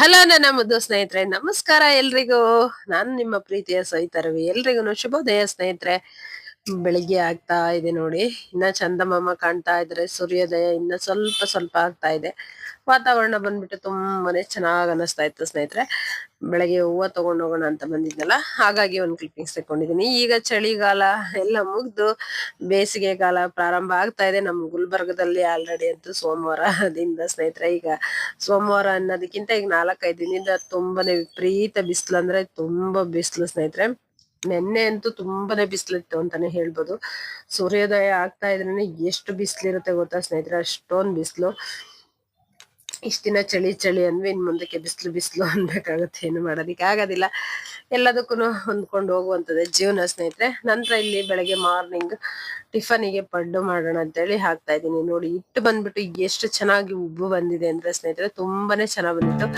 Hello ನನ್ನ ಮುದ್ದು ಸ್ನೇಹಿತರೆ, ನಮಸ್ಕಾರ ಎಲ್ರಿಗೂ. ನಾನು ನಿಮ್ಮ ಪ್ರೀತಿಯ ಸವಿತಾ ರವಿ. ಎಲ್ರಿಗೂ ಶುಭೋದಯ ಸ್ನೇಹಿತರೆ. ಬೆಳಿಗ್ಗೆ ಆಗ್ತಾ ಇದೆ ನೋಡಿ, ಇನ್ನ ಚಂದಮಾಮ ಕಾಣ್ತಾ ಇದ್ರೆ, ಸೂರ್ಯೋದಯ ಇನ್ನ ಸ್ವಲ್ಪ ಸ್ವಲ್ಪ ಆಗ್ತಾ ಇದೆ. ವಾತಾವರಣ ಬಂದ್ಬಿಟ್ಟು ತುಂಬಾನೇ ಚೆನ್ನಾಗ್ ಅನಿಸ್ತಾ ಇತ್ತು ಸ್ನೇಹಿತರೆ. ಬೆಳಗ್ಗೆ ಹೂವ ತಗೊಂಡ್ ಹೋಗೋಣ ಅಂತ ಬಂದಿದ್ನಲ್ಲ, ಹಾಗಾಗಿ ಒಂದ್ ಕ್ಲಿಪ್ಪಿಂಗ್ಸ್ ತಕೊಂಡಿದೀನಿ. ಈಗ ಚಳಿಗಾಲ ಎಲ್ಲ ಮುಗ್ದು ಬೇಸಿಗೆ ಕಾಲ ಪ್ರಾರಂಭ ಆಗ್ತಾ ಇದೆ ನಮ್ ಗುಲ್ಬರ್ಗದಲ್ಲಿ. ಆಲ್ರೆಡಿ ಅಂತೂ ಸೋಮವಾರದಿಂದ ಸ್ನೇಹಿತರೆ, ಈಗ ಸೋಮವಾರ ಅನ್ನೋದಕ್ಕಿಂತ ಈಗ 4-5 ದಿನದಿಂದ ತುಂಬಾನೇ ವಿಪರೀತ ಬಿಸಿಲು, ಅಂದ್ರೆ ತುಂಬಾ ಬಿಸಿಲು ಸ್ನೇಹಿತರೆ. ನೆನ್ನೆ ಅಂತೂ ತುಂಬಾನೇ ಬಿಸಿಲಿತ್ತು ಅಂತಾನೆ ಹೇಳ್ಬೋದು. ಸೂರ್ಯೋದಯ ಆಗ್ತಾ ಇದ್ರೇನೆ ಎಷ್ಟು ಬಿಸಿಲಿರುತ್ತೆ ಗೊತ್ತಾ ಸ್ನೇಹಿತರೆ, ಅಷ್ಟೊಂದ್ ಬಿಸಿಲು. ಇಷ್ಟ ದಿನ ಚಳಿ ಚಳಿ ಅಂದ್ವಿ, ಇನ್ ಮುಂದಕ್ಕೆ ಬಿಸಿಲು ಬಿಸಿಲು ಅನ್ಬೇಕಾಗುತ್ತೆ. ಏನು ಮಾಡೋದಿಕ್ಕೆ ಆಗೋದಿಲ್ಲ, ಎಲ್ಲದಕ್ಕೂ ಹೊಂದ್ಕೊಂಡು ಹೋಗುವಂತದ್ದೇ ಜೀವನ ಸ್ನೇಹಿತರೆ. ನಂತರ ಇಲ್ಲಿ ಬೆಳಗ್ಗೆ ಮಾರ್ನಿಂಗ್ ಟಿಫನಿಗೆ ಪಡ್ಡು ಮಾಡೋಣ ಅಂತೇಳಿ ಹಾಕ್ತಾ ಇದ್ದೀನಿ. ನೋಡಿ, ಹಿಟ್ಟು ಬಂದ್ಬಿಟ್ಟು ಎಷ್ಟು ಚೆನ್ನಾಗಿ ಉಬ್ಬು ಬಂದಿದೆ ಅಂದ್ರೆ ಸ್ನೇಹಿತರೆ, ತುಂಬಾನೇ ಚೆನ್ನಾಗ್ ಬಂದಿತ್ತು.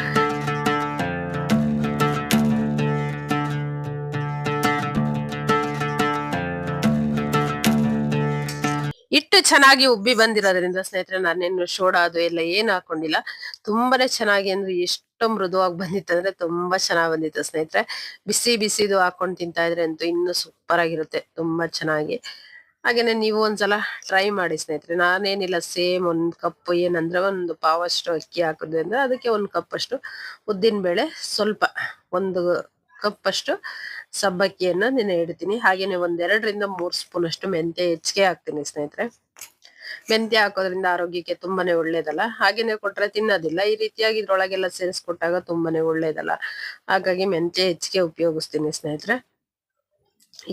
ಹಿಟ್ಟು ಚೆನ್ನಾಗಿ ಉಬ್ಬಿ ಬಂದಿರೋದ್ರಿಂದ ಸ್ನೇಹಿತರೆ, ನಾನೇನು ಸೋಡಾ ಅದು ಎಲ್ಲ ಏನು ಹಾಕೊಂಡಿಲ್ಲ. ತುಂಬಾನೇ ಚೆನ್ನಾಗಿ, ಅಂದ್ರೆ ಎಷ್ಟು ಮೃದುವಾಗಿ ಬಂದಿತ್ತು ಅಂದ್ರೆ ತುಂಬಾ ಚೆನ್ನಾಗ್ ಬಂದಿತ್ತು ಸ್ನೇಹಿತರೆ. ಬಿಸಿ ಬಿಸಿದು ಹಾಕೊಂಡ್ ತಿಂತಾ ಇದ್ರೆ ಅಂತೂ ಇನ್ನು ಸೂಪರ್ ಆಗಿರುತ್ತೆ, ತುಂಬಾ ಚೆನ್ನಾಗಿ. ಹಾಗೇನೆ ನೀವು ಒಂದ್ಸಲ ಟ್ರೈ ಮಾಡಿ ಸ್ನೇಹಿತರೆ. ನಾನೇನಿಲ್ಲ, ಸೇಮ್ 1 ಕಪ್, ಏನಂದ್ರೆ 1 ಪಾವಷ್ಟು ಅಕ್ಕಿ ಹಾಕಿದ್ವಿ ಅಂದ್ರೆ ಅದಕ್ಕೆ 1 ಕಪ್ ಅಷ್ಟು ಉದ್ದಿನ ಬೇಳೆ, ಸ್ವಲ್ಪ 1 ಕಪ್ ಅಷ್ಟು ಸಬ್ಬಕ್ಕಿಯನ್ನ ನೆನೆ ಇಡ್ತೀನಿ. ಹಾಗೇನೆ 1-2 ರಿಂದ 3 ಸ್ಪೂನ್ ಅಷ್ಟು ಮೆಂತ್ಯ ಹೆಚ್ಚಿಗೆ ಹಾಕ್ತೀನಿ ಸ್ನೇಹಿತರೆ. ಮೆಂತ್ಯ ಹಾಕೋದ್ರಿಂದ ಆರೋಗ್ಯಕ್ಕೆ ತುಂಬಾನೇ ಒಳ್ಳೇದಲ್ಲ, ಹಾಗೇನೆ ಕೊಟ್ರೆ ತಿನ್ನೋದಿಲ್ಲ. ಈ ರೀತಿಯಾಗಿ ಇದ್ರೊಳಗೆಲ್ಲ ಸೇರಿಸ್ಕೊಟ್ಟಾಗ ತುಂಬಾನೇ ಒಳ್ಳೇದಲ್ಲ, ಹಾಗಾಗಿ ಮೆಂತ್ಯ ಹೆಚ್ಚಿಗೆ ಉಪಯೋಗಿಸ್ತೀನಿ ಸ್ನೇಹಿತರೆ.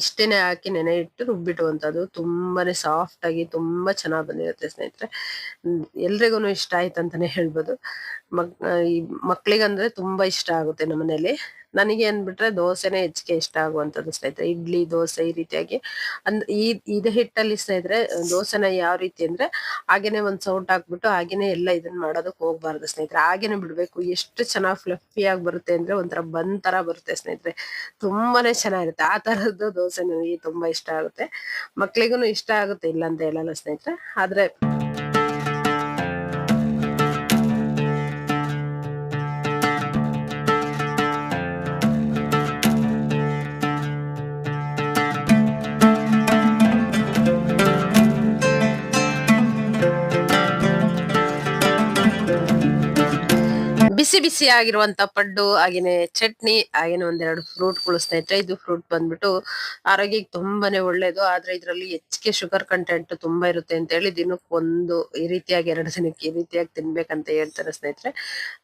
ಇಷ್ಟೇನೆ ಹಾಕಿ ನೆನೆ ಇಟ್ಟು ರುಬ್ಬಿಟ್ಟುವಂಥದ್ದು ತುಂಬಾನೇ ಸಾಫ್ಟ್ ಆಗಿ ತುಂಬಾ ಚೆನ್ನಾಗ್ ಬಂದಿರುತ್ತೆ ಸ್ನೇಹಿತರೆ. ಎಲ್ರಿಗೂ ಇಷ್ಟ ಆಯ್ತು ಅಂತಾನೆ ಹೇಳ್ಬೋದು. ಈ ಮಕ್ಳಿಗಂದ್ರೆ ತುಂಬಾ ಇಷ್ಟ ಆಗುತ್ತೆ ನಮ್ಮನೇಲಿ. ನನಗೆ ಅಂದ್ಬಿಟ್ರೆ ದೋಸೆನೆ ಹೆಚ್ಚಿಗೆ ಇಷ್ಟ ಆಗುವಂತದ್ದು ಸ್ನೇಹಿತರೆ. ಇಡ್ಲಿ, ದೋಸೆ ಈ ರೀತಿಯಾಗಿ ಇದೇ ಹಿಟ್ಟಲ್ಲಿ ಸ್ನೇಹಿತರೆ ದೋಸೆನ ಯಾವ ರೀತಿ ಅಂದ್ರೆ, ಹಾಗೇನೆ ಒಂದ್ ಸೌಟ್ ಹಾಕ್ಬಿಟ್ಟು ಹಾಗೇನೆ ಎಲ್ಲ ಇದನ್ನ ಮಾಡೋದಕ್ಕೆ ಹೋಗ್ಬಾರ್ದು ಸ್ನೇಹಿತರೆ. ಹಾಗೇನೆ ಬಿಡ್ಬೇಕು. ಎಷ್ಟು ಚೆನ್ನಾಗ್ ಫ್ಲಫಿ ಆಗಿ ಬರುತ್ತೆ ಅಂದ್ರೆ, ಒಂಥರ ಬನ್ ತರ ಬರುತ್ತೆ ಸ್ನೇಹಿತರೆ. ತುಂಬಾನೇ ಚೆನ್ನಾಗಿರುತ್ತೆ. ಆ ತರದ್ದು ದೋಸೆ ನನಗೆ ತುಂಬಾ ಇಷ್ಟ ಆಗುತ್ತೆ. ಮಕ್ಳಿಗೂ ಇಷ್ಟ ಆಗುತ್ತೆ, ಇಲ್ಲ ಅಂತ ಹೇಳಲ್ಲ ಸ್ನೇಹಿತರೆ. ಆದ್ರೆ ಬಿಸಿ ಬಿಸಿ ಆಗಿರುವಂತ ಪಡ್ಡು, ಹಾಗೇನೆ ಚಟ್ನಿ, ಹಾಗೇನೆ 1-2 ಫ್ರೂಟ್ಗಳು ಸ್ನೇಹಿತರೆ. ಇದು ಫ್ರೂಟ್ ಬಂದ್ಬಿಟ್ಟು ಆರೋಗ್ಯಕ್ಕೆ ತುಂಬಾನೇ ಒಳ್ಳೇದು. ಆದ್ರೆ ಇದ್ರಲ್ಲಿ ಹೆಚ್ಚಿಗೆ ಶುಗರ್ ಕಂಟೆಂಟ್ ತುಂಬಾ ಇರುತ್ತೆ ಅಂತ ಹೇಳಿ ದಿನಕ್ಕೆ ಈ ರೀತಿಯಾಗಿ 2 ದಿನಕ್ಕೆ ಈ ರೀತಿಯಾಗಿ ತಿನ್ಬೇಕಂತ ಹೇಳ್ತಾರೆ ಸ್ನೇಹಿತರೆ.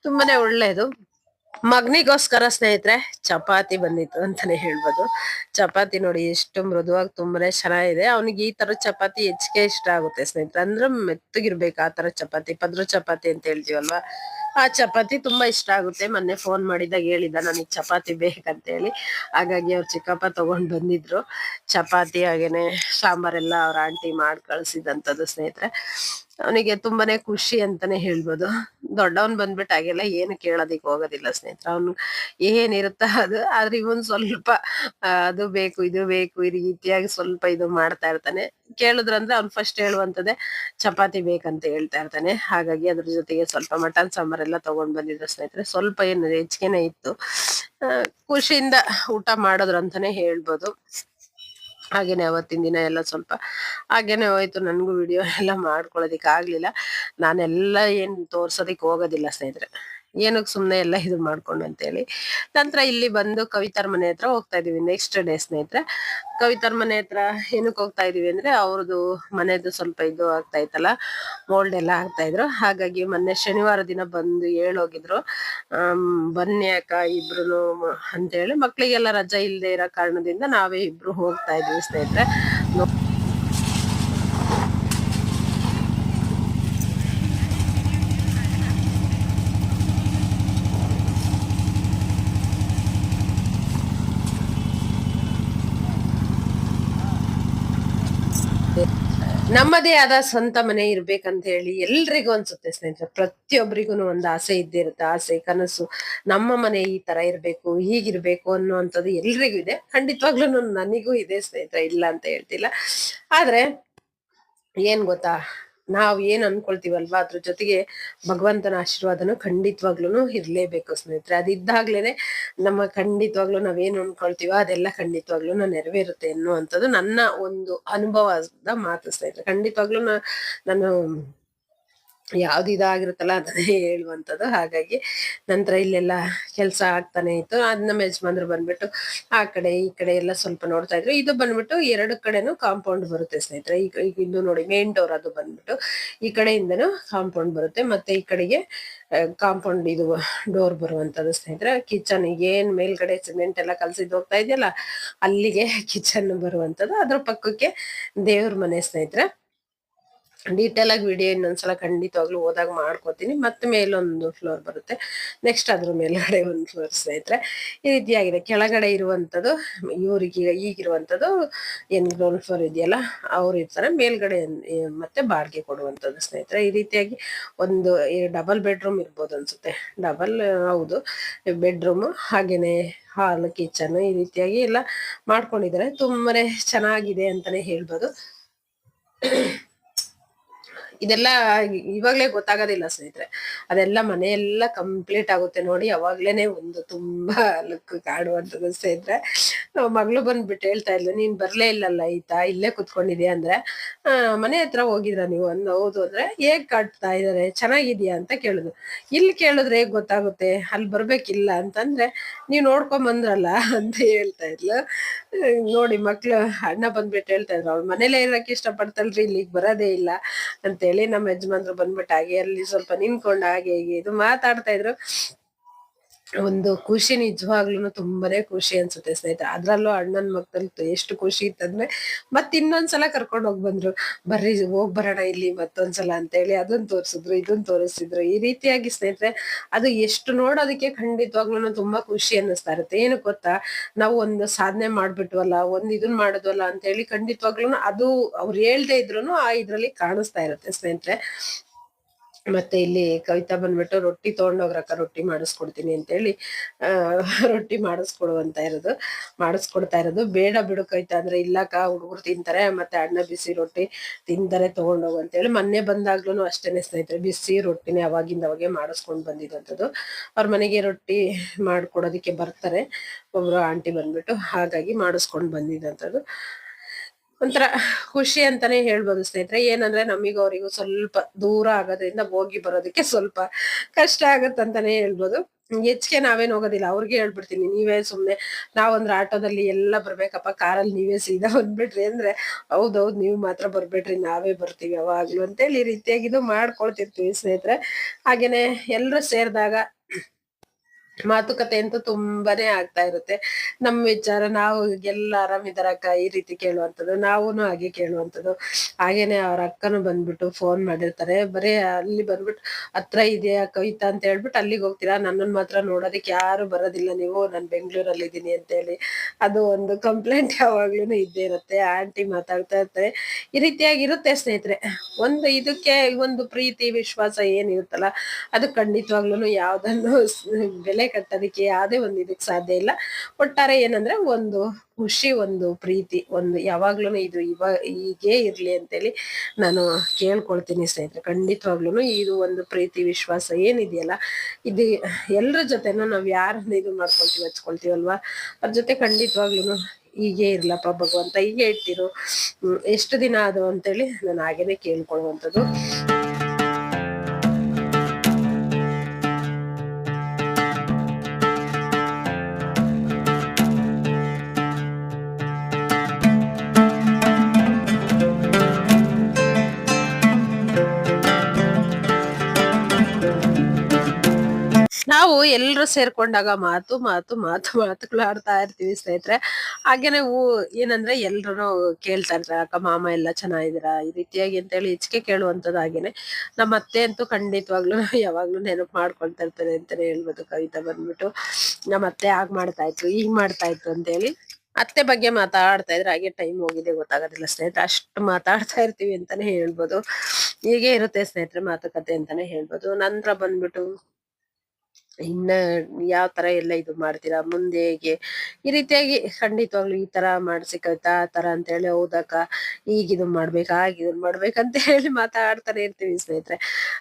ತುಂಬಾನೇ ಒಳ್ಳೇದು. ಮಗನಿಗೋಸ್ಕರ ಸ್ನೇಹಿತರೆ ಚಪಾತಿ ಬಂದಿತ್ತು ಅಂತಾನೆ ಹೇಳ್ಬೋದು. ಚಪಾತಿ ನೋಡಿ ಎಷ್ಟು ಮೃದುವಾಗಿ ತುಂಬಾನೇ ಚೆನ್ನಾಗಿದೆ. ಅವನಿಗೆ ಈ ತರ ಚಪಾತಿ ಹೆಚ್ಚಿಗೆ ಇಷ್ಟ ಆಗುತ್ತೆ ಸ್ನೇಹಿತರೆ. ಅಂದ್ರೆ ಮೆತ್ತಗಿರ್ಬೇಕು ಆ ತರ ಚಪಾತಿ, ಪದ್ರ ಚಪಾತಿ ಅಂತ ಹೇಳ್ತೀವಲ್ವಾ, ಆ ಚಪಾತಿ ತುಂಬಾ ಇಷ್ಟ ಆಗುತ್ತೆ. ಮೊನ್ನೆ ಫೋನ್ ಮಾಡಿದಾಗ ಹೇಳಿದ ನನಗ್ ಚಪಾತಿ ಬೇಕಂತ ಹೇಳಿ. ಹಾಗಾಗಿ ಅವ್ರ ಚಿಕ್ಕಪ್ಪ ತಗೊಂಡ್ ಬಂದಿದ್ರು ಚಪಾತಿ, ಹಾಗೇನೆ ಸಾಂಬಾರೆಲ್ಲ ಅವ್ರ ಆಂಟಿ ಮಾಡಿ ಕಳ್ಸಿದಂತದ್ದು ಸ್ನೇಹಿತರೆ. ಅವನಿಗೆ ತುಂಬಾನೇ ಖುಷಿ ಅಂತಾನೆ ಹೇಳ್ಬೋದು. ದೊಡ್ಡವನ್ ಬಂದ್ಬಿಟ್ಟು ಹಾಗೆಲ್ಲ ಏನು ಕೇಳೋದಿಕ್ ಹೋಗೋದಿಲ್ಲ ಸ್ನೇಹಿತರೆ. ಅವ್ನು ಏನಿರುತ್ತ ಅದು. ಆದ್ರೆ ಇವನ್ ಸ್ವಲ್ಪ ಅದು ಬೇಕು ಇದು ಬೇಕು ಈ ರೀತಿಯಾಗಿ ಸ್ವಲ್ಪ ಇದು ಮಾಡ್ತಾ ಇರ್ತಾನೆ. ಕೇಳಿದ್ರಂದ್ರೆ ಅವ್ನು ಫಸ್ಟ್ ಹೇಳುವಂತದ್ದೇ ಚಪಾತಿ ಬೇಕಂತ ಹೇಳ್ತಾ ಇರ್ತಾನೆ. ಹಾಗಾಗಿ ಅದ್ರ ಜೊತೆಗೆ ಸ್ವಲ್ಪ ಮಟನ್ ಸಾಂಬಾರೆಲ್ಲ ತಗೊಂಡ್ ಬಂದಿದ್ದ ಸ್ನೇಹಿತರೆ. ಸ್ವಲ್ಪ ಏನು ಹೆಚ್ಚಿಗೆನೆ ಇತ್ತು. ಖುಷಿಯಿಂದ ಊಟ ಮಾಡಿದ್ರು ಅಂತಾನೆ ಹೇಳ್ಬೋದು. ಹಾಗೇನೆ ಅವತ್ತಿನ ದಿನ ಎಲ್ಲ ಸ್ವಲ್ಪ ಹಾಗೇನೆ ಹೋಯ್ತು. ನನ್ಗೂ ವಿಡಿಯೋ ಎಲ್ಲ ಮಾಡ್ಕೊಳ್ಳೋದಿಕ್ ಆಗ್ಲಿಲ್ಲ. ನಾನೆಲ್ಲ ಏನ್ ತೋರ್ಸೋದಿಕ್ ಹೋಗೋದಿಲ್ಲ ಸ್ನೇಹಿತರೆ, ಏನಕ್ಕೆ ಸುಮ್ನೆ ಎಲ್ಲ ಇದು ಮಾಡ್ಕೊಂಡು ಅಂತೇಳಿ. ನಂತರ ಇಲ್ಲಿ ಬಂದು ಕವಿತಾರ್ ಮನೆ ಹತ್ರ ಹೋಗ್ತಾ ಇದೀವಿ ನೆಕ್ಸ್ಟ್ ಡೇ ಸ್ನೇಹಿತರೆ. ಕವಿತಾರ್ ಮನೆ ಹತ್ರ ಏನಕ್ಕೆ ಹೋಗ್ತಾ ಇದೀವಿ ಅಂದ್ರೆ, ಅವ್ರದ್ದು ಮನೆದು ಸ್ವಲ್ಪ ಇದು ಆಗ್ತಾ ಇತ್ತಲ್ಲ, ಮೋಲ್ಡ್ ಎಲ್ಲ ಆಗ್ತಾ ಇದ್ರು. ಹಾಗಾಗಿ ಮೊನ್ನೆ ಶನಿವಾರ ದಿನ ಬಂದು ಹೇಳೋಗಿದ್ರು, ಬನ್ನಿ ಅಕ್ಕ ಇಬ್ರು ಅಂತೇಳಿ. ಮಕ್ಳಿಗೆಲ್ಲ ರಜಾ ಇಲ್ಲದೆ ಇರೋ ಕಾರಣದಿಂದ ನಾವೇ ಇಬ್ರು ಹೋಗ್ತಾ ಇದೀವಿ ಸ್ನೇಹಿತರೆ. ನಮ್ಮದೇ ಆದ ಸ್ವಂತ ಮನೆ ಇರ್ಬೇಕಂತ ಹೇಳಿ ಎಲ್ರಿಗೂ ಅನ್ಸುತ್ತೆ ಸ್ನೇಹಿತರೆ. ಪ್ರತಿಯೊಬ್ಬರಿಗೂ ಒಂದು ಆಸೆ ಇದ್ದೇ ಇರುತ್ತೆ, ಆಸೆ ಕನಸು. ನಮ್ಮ ಮನೆ ಈ ತರ ಇರ್ಬೇಕು, ಹೀಗಿರ್ಬೇಕು ಅನ್ನುವಂಥದ್ದು ಎಲ್ರಿಗೂ ಇದೆ. ಖಂಡಿತವಾಗ್ಲೂ ನನಗೂ ಇದೆ ಸ್ನೇಹಿತರೆ, ಇಲ್ಲ ಅಂತ ಹೇಳ್ತಿಲ್ಲ. ಆದ್ರೆ ಏನ್ ಗೊತ್ತಾ, ನಾವ್ ಏನ್ ಅನ್ಕೊಳ್ತೀವಲ್ವಾ ಅದ್ರ ಜೊತೆಗೆ ಭಗವಂತನ ಆಶೀರ್ವಾದನು ಖಂಡಿತವಾಗ್ಲೂನು ಇರ್ಲೇಬೇಕು ಸ್ನೇಹಿತರೆ. ಅದಿದ್ದಾಗ್ಲೇನೆ ನಮ್ಮ ಖಂಡಿತವಾಗ್ಲೂ ನಾವೇನ್ ಅನ್ಕೊಳ್ತೀವೋ ಅದೆಲ್ಲ ಖಂಡಿತವಾಗ್ಲೂನು ನೆರವೇರುತ್ತೆ ಅನ್ನುವಂಥದ್ದು ನನ್ನ ಒಂದು ಅನುಭವದ ಮಾತು ಸ್ನೇಹಿತರೆ. ಖಂಡಿತವಾಗ್ಲೂ ನಾನು ಯಾವ್ದು ಇದಾಗಿರುತ್ತಲ್ಲ ಅದನ್ನೇ ಹೇಳುವಂಥದ್ದು. ಹಾಗಾಗಿ ನಂತರ ಇಲ್ಲೆಲ್ಲ ಕೆಲಸ ಆಗ್ತಾನೆ ಇತ್ತು. ಅದ್ ನಮ್ಮ ಯಜಮಾನ್ರು ಬಂದ್ಬಿಟ್ಟು ಆ ಕಡೆ ಈ ಕಡೆ ಎಲ್ಲ ಸ್ವಲ್ಪ ನೋಡ್ತಾ ಇದ್ರು. ಇದು ಬಂದ್ಬಿಟ್ಟು ಎರಡು ಕಡೆನೂ ಕಾಂಪೌಂಡ್ ಬರುತ್ತೆ ಸ್ನೇಹಿತರೆ. ಈಗ ಈಗ ಇದು ನೋಡಿ ಮೇನ್ ಡೋರ್ ಅದು ಬಂದ್ಬಿಟ್ಟು ಈ ಕಡೆಯಿಂದನೂ ಕಾಂಪೌಂಡ್ ಬರುತ್ತೆ, ಮತ್ತೆ ಈ ಕಡೆಗೆ ಕಾಂಪೌಂಡ್ ಇದು ಡೋರ್ ಬರುವಂತದ್ದು ಸ್ನೇಹಿತರೆ. ಕಿಚನ್ ಏನ್ ಮೇಲ್ಗಡೆ ಸಿಮೆಂಟ್ ಎಲ್ಲ ಕಲ್ಸಿದ್ ಹೋಗ್ತಾ ಇದೆಯಲ್ಲ ಅಲ್ಲಿಗೆ ಕಿಚನ್ ಬರುವಂತದ್ದು. ಅದ್ರ ಪಕ್ಕಕ್ಕೆ ದೇವ್ರ ಮನೆ ಸ್ನೇಹಿತರೆ. ಡೀಟೇಲ್ ಆಗಿ ವಿಡಿಯೋ ಇನ್ನೊಂದ್ಸಲ ಖಂಡಿತವಾಗ್ಲೂ ಹೋದಾಗ ಮಾಡ್ಕೋತೀನಿ. ಮತ್ತೆ ಮೇಲೊಂದು ಫ್ಲೋರ್ ಬರುತ್ತೆ, ನೆಕ್ಸ್ಟ್ ಅದ್ರ ಮೇಲ್ಗಡೆ ಒಂದು ಫ್ಲೋರ್ ಸ್ನೇಹಿತರೆ. ಈ ರೀತಿಯಾಗಿದೆ. ಕೆಳಗಡೆ ಇರುವಂತದ್ದು ಇವ್ರಿಗೆ ಈಗಿರುವಂತದ್ದು ಏನ್ ಗ್ರೌಂಡ್ ಫ್ಲೋರ್ ಇದೆಯಲ್ಲ ಅವ್ರು ಇರ್ತಾರೆ, ಮೇಲ್ಗಡೆ ಮತ್ತೆ ಬಾಡಿಗೆ ಕೊಡುವಂತದ್ದು ಸ್ನೇಹಿತರೆ. ಈ ರೀತಿಯಾಗಿ ಒಂದು ಡಬಲ್ ಬೆಡ್ರೂಮ್ ಇರ್ಬೋದು ಅನ್ಸುತ್ತೆ. ಡಬಲ್ ಹೌದು, ಬೆಡ್ರೂಮ್ ಹಾಗೇನೆ ಹಾಲ್ ಕಿಚನ್ ಈ ರೀತಿಯಾಗಿ ಎಲ್ಲ ಮಾಡ್ಕೊಂಡಿದ್ದಾರೆ. ತುಂಬಾನೇ ಚೆನ್ನಾಗಿದೆ ಅಂತಾನೆ ಹೇಳ್ಬೋದು. ಇದೆಲ್ಲ ಇವಾಗ್ಲೇ ಗೊತ್ತಾಗೋದಿಲ್ಲ ಸ್ನೇಹಿತರೆ. ಅದೆಲ್ಲ ಮನೆಯೆಲ್ಲ ಕಂಪ್ಲೀಟ್ ಆಗುತ್ತೆ ನೋಡಿ ಅವಾಗ್ಲೇನೆ ಒಂದು ತುಂಬಾ ಲುಕ್ ಕಾಡುವಂಥದ್ದು ಸ್ನೇಹಿತರೆ. ಮಗಳು ಬಂದ್ಬಿಟ್ಟು ಹೇಳ್ತಾ ಇದ್ಲು, ನೀನ್ ಬರ್ಲೇ ಇಲ್ಲಲ್ಲ ಈತಾ ಇಲ್ಲೇ ಕುತ್ಕೊಂಡಿದ್ಯಾ ಅಂದ್ರೆ, ಮನೆ ಹತ್ರ ಹೋಗಿದ್ರ ನೀವು ಅಂದ್. ಹೌದು ಅಂದ್ರೆ, ಹೇಗ್ ಕಾಡ್ತಾ ಇದಾರೆ ಚೆನ್ನಾಗಿದ್ಯಾ ಅಂತ ಕೇಳುದು. ಇಲ್ಲಿ ಕೇಳಿದ್ರೆ ಹೇಗ್ ಗೊತ್ತಾಗುತ್ತೆ, ಅಲ್ಲಿ ಬರ್ಬೇಕಿಲ್ಲ ಅಂತಂದ್ರೆ ನೀವ್ ನೋಡ್ಕೊಂಡ್ ಬಂದ್ರಲ್ಲ ಅಂತ ಹೇಳ್ತಾ ಇದ್ಲು. ನೋಡಿ ಮಕ್ಳು ಅಣ್ಣ ಬಂದ್ಬಿಟ್ಟು ಹೇಳ್ತಾ ಇದ್ರು, ಅವ್ಳ ಮನೇಲೆ ಇರಕ್ ಇಷ್ಟ ಪಡ್ತಲ್ರಿ, ಇಲ್ಲಿಗ್ ಬರೋದೇ ಇಲ್ಲ ಅಂತೇಳಿ. ನಮ್ಮ ಯಜಮಾನ್ರು ಬಂದ್ಬಿಟ್ಟು ಹಾಗೆ ಅಲ್ಲಿ ಸ್ವಲ್ಪ ನಿಂತ್ಕೊಂಡು ಹಾಗೆ ಹೀಗೆ ಇದು ಮಾತಾಡ್ತಾ ಇದ್ರು. ಒಂದು ಖುಷಿ, ನಿಜವಾಗ್ಲೂ ತುಂಬಾನೇ ಖುಷಿ ಅನ್ಸುತ್ತೆ ಸ್ನೇಹಿತರೆ. ಅದ್ರಲ್ಲೂ ಅಣ್ಣನ್ ಮಕ್ಳಲ್ಲಿ ಎಷ್ಟು ಖುಷಿ ಇತ್ತಂದ್ರೆ ಮತ್ ಇನ್ನೊಂದ್ಸಲ ಕರ್ಕೊಂಡ್ ಹೋಗ್ ಬಂದ್ರು. ಬರ್ರಿ ಹೋಗ್ ಬರೋಣ ಇಲ್ಲಿ ಮತ್ತೊಂದ್ಸಲ ಅಂತ ಹೇಳಿ ಅದನ್ ತೋರ್ಸಿದ್ರು ಇದನ್ ತೋರಿಸಿದ್ರು. ಈ ರೀತಿಯಾಗಿ ಸ್ನೇಹಿತರೆ ಅದು ಎಷ್ಟು ನೋಡೋದಕ್ಕೆ ಖಂಡಿತವಾಗ್ಲೂ ತುಂಬಾ ಖುಷಿ ಅನ್ನಿಸ್ತಾ ಇರುತ್ತೆ. ಏನು ಗೊತ್ತಾ, ನಾವು ಒಂದು ಸಾಧನೆ ಮಾಡ್ಬಿಟ್ವಲ್ಲ, ಒಂದ್ ಇದನ್ ಮಾಡಿದ್ವಲ್ಲ ಅಂತ ಹೇಳಿ ಖಂಡಿತವಾಗ್ಲೂ ಅದು ಅವ್ರು ಹೇಳ್ದೆ ಇದ್ರುನು ಆ ಇದ್ರಲ್ಲಿ ಕಾಣಿಸ್ತಾ ಇರುತ್ತೆ ಸ್ನೇಹಿತರೆ. ಮತ್ತೆ ಇಲ್ಲಿ ಕವಿತಾ ಬಂದ್ಬಿಟ್ಟು ರೊಟ್ಟಿ ತಗೊಂಡೋಗ್ರಕ್ಕ ರೊಟ್ಟಿ ಮಾಡಿಸ್ಕೊಡ್ತೀನಿ ಅಂತ ಹೇಳಿ ರೊಟ್ಟಿ ಮಾಡಿಸ್ಕೊಡ್ತಾ ಇರೋದು. ಬೇಡ ಬಿಡು ಕವಿತಾ ಅಂದ್ರೆ, ಇಲ್ಲಕ್ಕ ಹುಡುಗರು ತಿಂತಾರೆ ಮತ್ತೆ ಅಣ್ಣ ಬಿಸಿ ರೊಟ್ಟಿ ತಿಂತಾರೆ ತಗೊಂಡೋಗು ಅಂತ ಹೇಳಿ. ಮೊನ್ನೆ ಬಂದಾಗ್ಲೂ ಅಷ್ಟೇನೆ ಸ್ನೇಹಿತರೆ, ಬಿಸಿ ರೊಟ್ಟಿನೇ ಅವಾಗಿಂದ ಅವಾಗೆ ಮಾಡಿಸ್ಕೊಂಡ್ ಬಂದಿದಂಥದ್ದು. ಅವ್ರ ಮನೆಗೆ ರೊಟ್ಟಿ ಮಾಡ್ಕೊಡೋದಿಕ್ಕೆ ಬರ್ತಾರೆ ಒಬ್ರು ಆಂಟಿ ಬಂದ್ಬಿಟ್ಟು, ಹಾಗಾಗಿ ಮಾಡಿಸ್ಕೊಂಡ್ ಬಂದಿದಂಥದ್ದು. ಒಂಥರ ಖುಷಿ ಅಂತಾನೆ ಹೇಳ್ಬೋದು ಸ್ನೇಹಿತರೆ. ಏನಂದ್ರೆ ನಮಿಗೂ ಅವರಿಗೂ ಸ್ವಲ್ಪ ದೂರ ಆಗೋದ್ರಿಂದ ಹೋಗಿ ಬರೋದಕ್ಕೆ ಸ್ವಲ್ಪ ಕಷ್ಟ ಆಗತ್ತಂತಾನೆ ಹೇಳ್ಬೋದು. ಹೆಚ್ಚಿಗೆ ನಾವೇನ್ ಹೋಗೋದಿಲ್ಲ, ಅವ್ರಿಗೆ ಹೇಳ್ಬಿಡ್ತೀನಿ, ನೀವೇ ಸುಮ್ನೆ ನಾವಂದ್ರೆ ಆಟೋದಲ್ಲಿ ಎಲ್ಲ ಬರ್ಬೇಕಪ್ಪ, ಕಾರಲ್ಲಿ ನೀವೇ ಸೀದಾ ಬಂದ್ಬಿಟ್ರಿ ಅಂದ್ರೆ, ಹೌದೌದ್ ನೀವು ಮಾತ್ರ ಬರ್ಬೇಡ್ರಿ ನಾವೇ ಬರ್ತೀವಿ ಯಾವಾಗ್ಲೂ ಅಂತೇಳಿ ಈ ರೀತಿಯಾಗಿ ಇದು ಮಾಡ್ಕೊಳ್ತಿರ್ತೀವಿ ಸ್ನೇಹಿತರೆ. ಹಾಗೇನೆ ಎಲ್ರು ಸೇರಿದಾಗ ಮಾತುಕತೆ ಅಂತೂ ತುಂಬಾನೇ ಆಗ್ತಾ ಇರುತ್ತೆ. ನಮ್ ವಿಚಾರ, ನಾವು ಎಲ್ಲ ಆರಾಮಿದಾರಕ್ಕ ಈ ರೀತಿ ಕೇಳುವಂಥದ್ದು, ನಾವೂನು ಹಾಗೆ ಕೇಳುವಂಥದ್ದು. ಹಾಗೇನೆ ಅವ್ರ ಅಕ್ಕನು ಬಂದ್ಬಿಟ್ಟು ಫೋನ್ ಮಾಡಿರ್ತಾರೆ, ಬರೀ ಅಲ್ಲಿ ಬಂದ್ಬಿಟ್ಟು ಹತ್ರ ಇದೆಯಾ ಕವಿತಾ ಅಂತ ಹೇಳ್ಬಿಟ್ಟು ಅಲ್ಲಿಗೆ ಹೋಗ್ತೀರಾ, ನನ್ನನ್ ಮಾತ್ರ ನೋಡೋದಕ್ಕೆ ಯಾರು ಬರೋದಿಲ್ಲ ನೀವು, ನಾನ್ ಬೆಂಗಳೂರಲ್ಲಿ ಇದೀನಿ ಅಂತ ಹೇಳಿ. ಅದು ಒಂದು ಕಂಪ್ಲೇಂಟ್ ಯಾವಾಗ್ಲೂನು ಇದ್ದೇ ಇರುತ್ತೆ. ಆಂಟಿ ಮಾತಾಡ್ತಾ ಇರ್ತಾರೆ. ಈ ರೀತಿಯಾಗಿ ಇರುತ್ತೆ ಸ್ನೇಹಿತರೆ. ಒಂದು ಇದಕ್ಕೆ ಒಂದು ಪ್ರೀತಿ ವಿಶ್ವಾಸ ಏನಿರುತ್ತಲ್ಲ ಅದು ಖಂಡಿತವಾಗ್ಲೂ ಯಾವ್ದನ್ನು ಬೆಲೆ ಕಟ್ಟೋದಕ್ಕೆ ಯಾವ್ದೇ ಒಂದು ಇದಕ್ ಸಾಧ್ಯ ಇಲ್ಲ. ಒಟ್ಟಾರೆ ಏನಂದ್ರೆ ಒಂದು ಖುಷಿ, ಒಂದು ಪ್ರೀತಿ, ಒಂದು ಯಾವಾಗ್ಲೂ ಇದು ಹೀಗೆ ಇರ್ಲಿ ಅಂತೇಳಿ ನಾನು ಕೇಳ್ಕೊಳ್ತೀನಿ ಸ್ನೇಹಿತರೆ. ಖಂಡಿತವಾಗ್ಲೂ ಇದು ಒಂದು ಪ್ರೀತಿ ವಿಶ್ವಾಸ ಏನಿದೆಯಲ್ಲ ಇದು ಎಲ್ರ ಜೊತೆನೂ ನಾವ್ ಯಾರನ್ನ ಇದು ಮಾಡ್ಕೊಳ್ತೀವಿ ಹಚ್ಕೊಳ್ತೀವಲ್ವಾ ಅದ್ರ ಜೊತೆ ಖಂಡಿತವಾಗ್ಲೂ ಹೀಗೆ ಇರ್ಲಪ್ಪ ಭಗವಂತ, ಹೀಗೆ ಇಟ್ಟಿರು, ಎಷ್ಟು ದಿನ ಅದು ಅಂತೇಳಿ ನಾನು ಹಾಗೇನೆ ಕೇಳ್ಕೊಳ್ಳುವಂಥದ್ದು. ನಾವು ಎಲ್ರು ಸೇರ್ಕೊಂಡಾಗ ಮಾತು ಮಾತು ಮಾತು ಮಾತುಗಳು ಆಡ್ತಾ ಇರ್ತೀವಿ ಸ್ನೇಹಿತರೆ. ಹಾಗೇನೆ ಏನಂದ್ರೆ ಎಲ್ರುನು ಕೇಳ್ತಾ ಇರ್ತಾರೆ, ಅಕ್ಕ ಮಾಮ ಎಲ್ಲ ಚೆನ್ನಾಗಿದ್ದೀರಾ ಈ ರೀತಿಯಾಗಿ ಅಂತ ಹೇಳಿ ಹೆಚ್ಚಿಗೆ ಕೇಳುವಂಥದ್ದು. ಹಾಗೇನೆ ನಮ್ಮ ಅತ್ತೆ ಅಂತೂ ಖಂಡಿತವಾಗ್ಲೂ ಯಾವಾಗ್ಲೂ ನೆನಪು ಮಾಡ್ಕೊಳ್ತಾ ಇರ್ತಾರೆ ಅಂತಾನೆ ಹೇಳ್ಬೋದು. ಕವಿತಾ ಬಂದ್ಬಿಟ್ಟು ನಮ್ಮ ಅತ್ತೆ ಹಾಗ್ ಮಾಡ್ತಾ ಇತ್ತು ಹೀಗ್ ಮಾಡ್ತಾ ಇತ್ತು ಅಂತ ಹೇಳಿ ಅತ್ತೆ ಬಗ್ಗೆ ಮಾತಾಡ್ತಾ ಇದ್ರೆ ಹಾಗೆ ಟೈಮ್ ಹೋಗಿದೆ ಗೊತ್ತಾಗೋದಿಲ್ಲ ಸ್ನೇಹಿತರೆ. ಅಷ್ಟು ಮಾತಾಡ್ತಾ ಇರ್ತೀವಿ ಅಂತಾನೆ ಹೇಳ್ಬೋದು. ಹೀಗೆ ಇರುತ್ತೆ ಸ್ನೇಹಿತರೆ ಮಾತುಕತೆ ಅಂತಾನೆ ಹೇಳ್ಬೋದು. ನಂತರ ಬಂದ್ಬಿಟ್ಟು ಇನ್ನ ಯಾವ ತರ ಎಲ್ಲ ಇದು ಮಾಡ್ತೀರಾ ಮುಂದೆ ಹೇಗೆ ಈ ರೀತಿಯಾಗಿ ಖಂಡಿತವಾಗ್ಲು ಈ ತರ ಮಾಡ್ಸಿಕೈತಾ ಆ ತರ ಅಂತ ಹೇಳಿ ಹೌದಕ್ಕ ಈಗ ಇದನ್ ಮಾಡ್ಬೇಕು ಆಗ ಇದನ್ ಮಾಡ್ಬೇಕಂತ ಹೇಳಿ ಮಾತಾಡ್ತಾನೆ ಇರ್ತೀವಿ ಸ್ನೇಹಿತರೆ.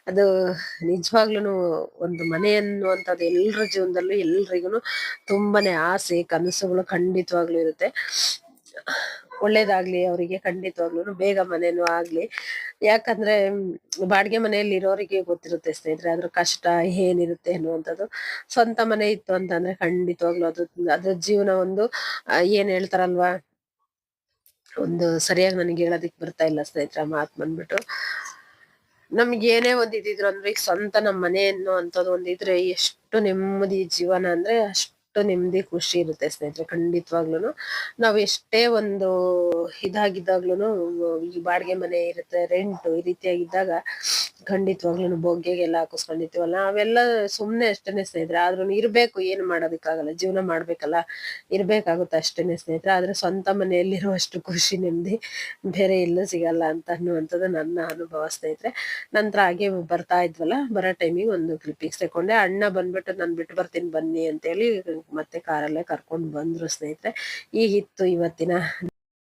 ಅದು ನಿಜವಾಗ್ಲೂನು ಒಂದು ಮನೆ ಅನ್ನುವಂಥದ್ದು ಎಲ್ರ ಜೀವನದಲ್ಲೂ ಎಲ್ರಿಗೂನು ತುಂಬಾನೇ ಆಸೆ ಕನಸುಗಳು ಖಂಡಿತವಾಗ್ಲೂ ಇರುತ್ತೆ. ಒಳ್ಳೇದಾಗ್ಲಿ ಅವರಿಗೆ ಖಂಡಿತವಾಗ್ಲೂನು ಬೇಗ ಮನೇನು ಆಗ್ಲಿ. ಯಾಕಂದ್ರೆ ಬಾಡಿಗೆ ಮನೆಯಲ್ಲಿ ಇರೋರಿಗೆ ಗೊತ್ತಿರುತ್ತೆ ಸ್ನೇಹಿತರೆ ಅದ್ರ ಕಷ್ಟ ಏನಿರುತ್ತೆ ಅನ್ನುವಂಥದ್ದು. ಸ್ವಂತ ಮನೆ ಇತ್ತು ಅಂತಂದ್ರೆ ಖಂಡಿತವಾಗ್ಲೂ ಅದು ಅದ್ರ ಜೀವನ ಒಂದು ಏನ್ ಹೇಳ್ತಾರಲ್ವಾ, ಒಂದು ಸರಿಯಾಗಿ ನನಗೆ ಹೇಳೋದಿಕ್ ಬರ್ತಾ ಇಲ್ಲ ಸ್ನೇಹಿತರೆ ಆ ಮಾತ್ ಬಂದ್ಬಿಟ್ಟು. ನಮ್ಗೆ ಏನೇ ಒಂದ್ ಇದಿದ್ರು ಅಂದ್ರೆ ಈಗ ಸ್ವಂತ ನಮ್ ಮನೆ ಅನ್ನುವಂಥದ್ದು ಒಂದಿದ್ರೆ ಎಷ್ಟು ನೆಮ್ಮದಿ ಜೀವನ ಅಂದ್ರೆ ಅಷ್ಟು ನೆಮ್ಮದಿ ಖುಷಿ ಇರುತ್ತೆ ಸ್ನೇಹಿತರೆ ಖಂಡಿತವಾಗ್ಲೂನು. ನಾವ್ ಎಷ್ಟೇ ಒಂದು ಇದಾಗಿದ್ದಾಗ್ಲೂನು ಈ ಬಾಡಿಗೆ ಮನೆ ಇರುತ್ತೆ ರೆಂಟ್ ಈ ರೀತಿಯಾಗಿದ್ದಾಗ ಖಂಡಿತವಾಗ್ಲೂನು ಬೊಗ್ಗೆಗೆಲ್ಲ ಹಾಕಿಸ್ಕೊಂಡಿರ್ತೀವಲ್ಲ ಅವೆಲ್ಲ ಸುಮ್ನೆ ಅಷ್ಟೇನೆ ಸ್ನೇಹಿತರೆ. ಆದ್ರೂ ಇರ್ಬೇಕು ಏನು ಮಾಡೋದಕ್ಕಾಗಲ್ಲ ಜೀವನ ಮಾಡ್ಬೇಕಲ್ಲ, ಇರ್ಬೇಕಾಗುತ್ತೆ ಅಷ್ಟೇನೆ ಸ್ನೇಹಿತರೆ. ಆದ್ರೆ ಸ್ವಂತ ಮನೆಯಲ್ಲಿರುವಷ್ಟು ಖುಷಿ ನೆಮ್ಮದಿ ಬೇರೆ ಎಲ್ಲೂ ಸಿಗಲ್ಲ ಅಂತ ಅನ್ನುವಂಥದ್ದು ನನ್ನ ಅನುಭವ ಸ್ನೇಹಿತರೆ. ನಂತರ ಹಾಗೆ ಬರ್ತಾ ಇದ್ವಲ್ಲ ಬರೋ ಟೈಮಿಗೆ ಒಂದು ಕ್ಲಿಪ್ಪಿಂಗ್ಸ್ ತಕೊಂಡೆ. ಅಣ್ಣ ಬಂದ್ಬಿಟ್ಟು ನಾನ್ ಬಿಟ್ಟು ಬರ್ತೀನಿ ಬನ್ನಿ ಅಂತೇಳಿ ಮತ್ತೆ ಕಾರಲ್ಲೇ ಕರ್ಕೊಂಡ್ ಬಂದ್ರು ಸ್ನೇಹಿತರೆ. ಹೀಗಿತ್ತು ಇವತ್ತಿನ